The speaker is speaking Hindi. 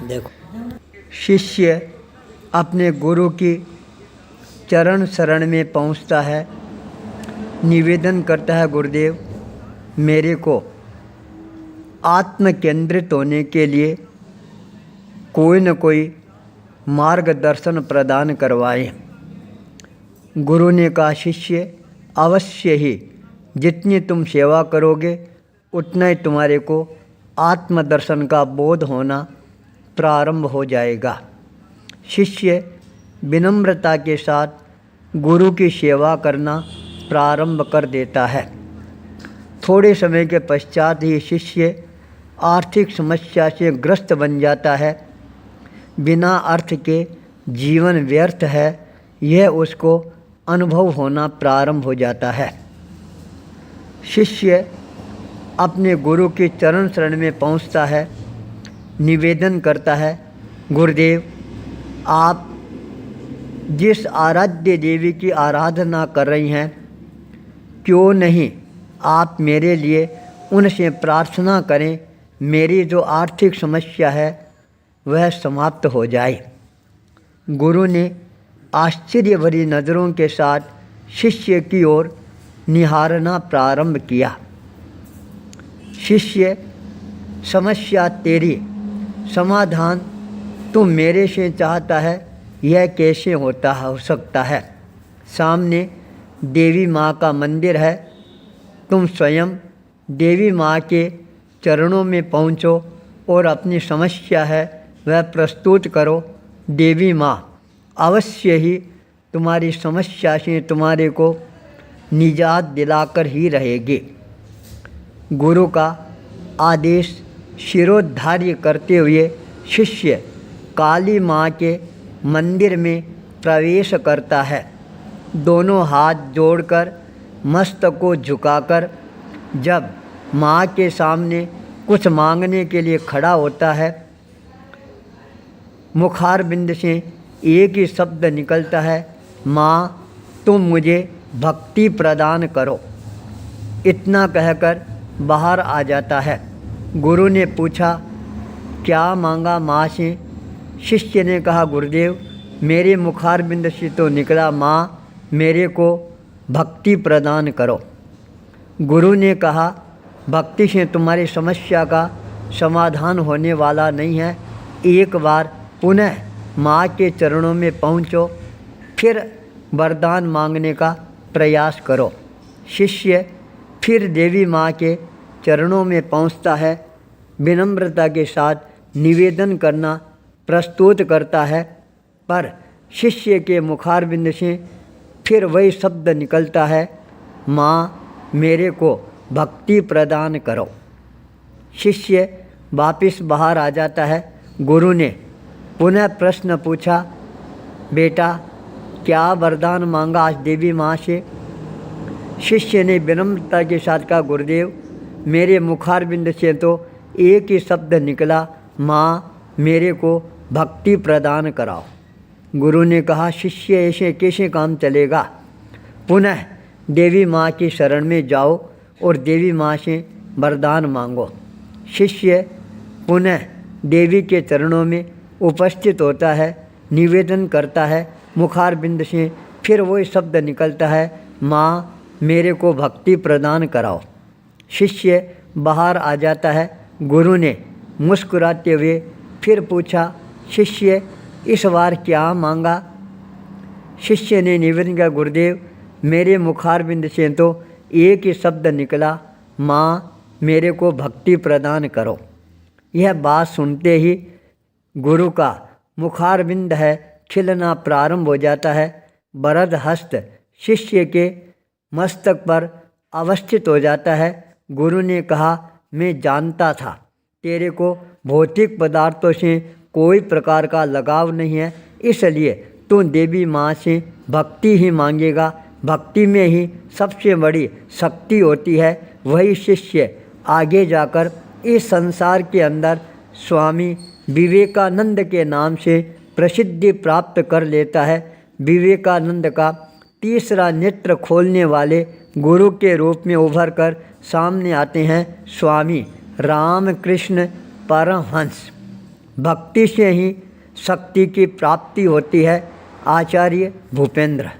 देखो, शिष्य अपने गुरु की चरण शरण में पहुंचता है, निवेदन करता है, गुरुदेव मेरे को आत्म केंद्रित होने के लिए कोई न कोई मार्गदर्शन प्रदान करवाएं। गुरु ने कहा, शिष्य अवश्य ही जितनी तुम सेवा करोगे उतना ही तुम्हारे को आत्मदर्शन का बोध होना प्रारंभ हो जाएगा। शिष्य विनम्रता के साथ गुरु की सेवा करना प्रारंभ कर देता है। थोड़े समय के पश्चात ही शिष्य आर्थिक समस्या से ग्रस्त बन जाता है। बिना अर्थ के जीवन व्यर्थ है, यह उसको अनुभव होना प्रारंभ हो जाता है। शिष्य अपने गुरु के चरण शरण में पहुंचता है, निवेदन करता है, गुरुदेव आप जिस आराध्य देवी की आराधना कर रही हैं, क्यों नहीं आप मेरे लिए उनसे प्रार्थना करें, मेरी जो आर्थिक समस्या है वह समाप्त हो जाए। गुरु ने आश्चर्य भरी नज़रों के साथ शिष्य की ओर निहारना प्रारंभ किया। शिष्य, समस्या तेरी, समाधान तू मेरे से चाहता है, यह कैसे हो सकता है? सामने देवी माँ का मंदिर है, तुम स्वयं देवी माँ के चरणों में पहुँचो और अपनी समस्या है वह प्रस्तुत करो। देवी माँ अवश्य ही तुम्हारी समस्या से तुम्हारे को निजात दिलाकर ही रहेगी। गुरु का आदेश शिरोधार्य करते हुए शिष्य काली माँ के मंदिर में प्रवेश करता है। दोनों हाथ जोड़कर मस्तक को झुकाकर जब माँ के सामने कुछ मांगने के लिए खड़ा होता है, मुखारबिंद से एक ही शब्द निकलता है, माँ तुम मुझे भक्ति प्रदान करो। इतना कहकर बाहर आ जाता है। गुरु ने पूछा, क्या मांगा माँ से? शिष्य ने कहा, गुरुदेव मेरे मुखारबिंद से तो निकला, माँ मेरे को भक्ति प्रदान करो। गुरु ने कहा, भक्ति से तुम्हारी समस्या का समाधान होने वाला नहीं है। एक बार पुनः माँ के चरणों में पहुँचो, फिर वरदान मांगने का प्रयास करो। शिष्य फिर देवी माँ के चरणों में पहुँचता है, विनम्रता के साथ निवेदन करना प्रस्तुत करता है, पर शिष्य के मुखारबिंद से फिर वही शब्द निकलता है, माँ मेरे को भक्ति प्रदान करो। शिष्य वापस बाहर आ जाता है। गुरु ने पुनः प्रश्न पूछा, बेटा क्या वरदान मांगा आज देवी माँ से? शिष्य ने विनम्रता के साथ कहा, गुरुदेव मेरे मुखारबिंद से तो एक ही शब्द निकला, माँ मेरे को भक्ति प्रदान कराओ। गुरु ने कहा, शिष्य ऐसे कैसे काम चलेगा? पुनः देवी माँ की शरण में जाओ और देवी माँ से वरदान मांगो। शिष्य पुनः देवी के चरणों में उपस्थित होता है, निवेदन करता है, मुखारबिंद से फिर वही शब्द निकलता है, माँ मेरे को भक्ति प्रदान कराओ। शिष्य बाहर आ जाता है। गुरु ने मुस्कुराते हुए फिर पूछा, शिष्य इस बार क्या मांगा? शिष्य ने निवेदन किया, गुरुदेव मेरे मुखारबिंद से तो एक ही शब्द निकला, माँ मेरे को भक्ति प्रदान करो। यह बात सुनते ही गुरु का मुखारबिंद है खिलना प्रारंभ हो जाता है। वरद हस्त शिष्य के मस्तक पर अवस्थित हो जाता है। गुरु ने कहा, मैं जानता था तेरे को भौतिक पदार्थों से कोई प्रकार का लगाव नहीं है, इसलिए तू देवी माँ से भक्ति ही मांगेगा। भक्ति में ही सबसे बड़ी शक्ति होती है। वही शिष्य आगे जाकर इस संसार के अंदर स्वामी विवेकानंद के नाम से प्रसिद्धि प्राप्त कर लेता है। विवेकानंद का तीसरा नेत्र खोलने वाले गुरु के रूप में उभर कर सामने आते हैं स्वामी रामकृष्ण परमहंस। भक्ति से ही शक्ति की प्राप्ति होती है। आचार्य भूपेंद्र।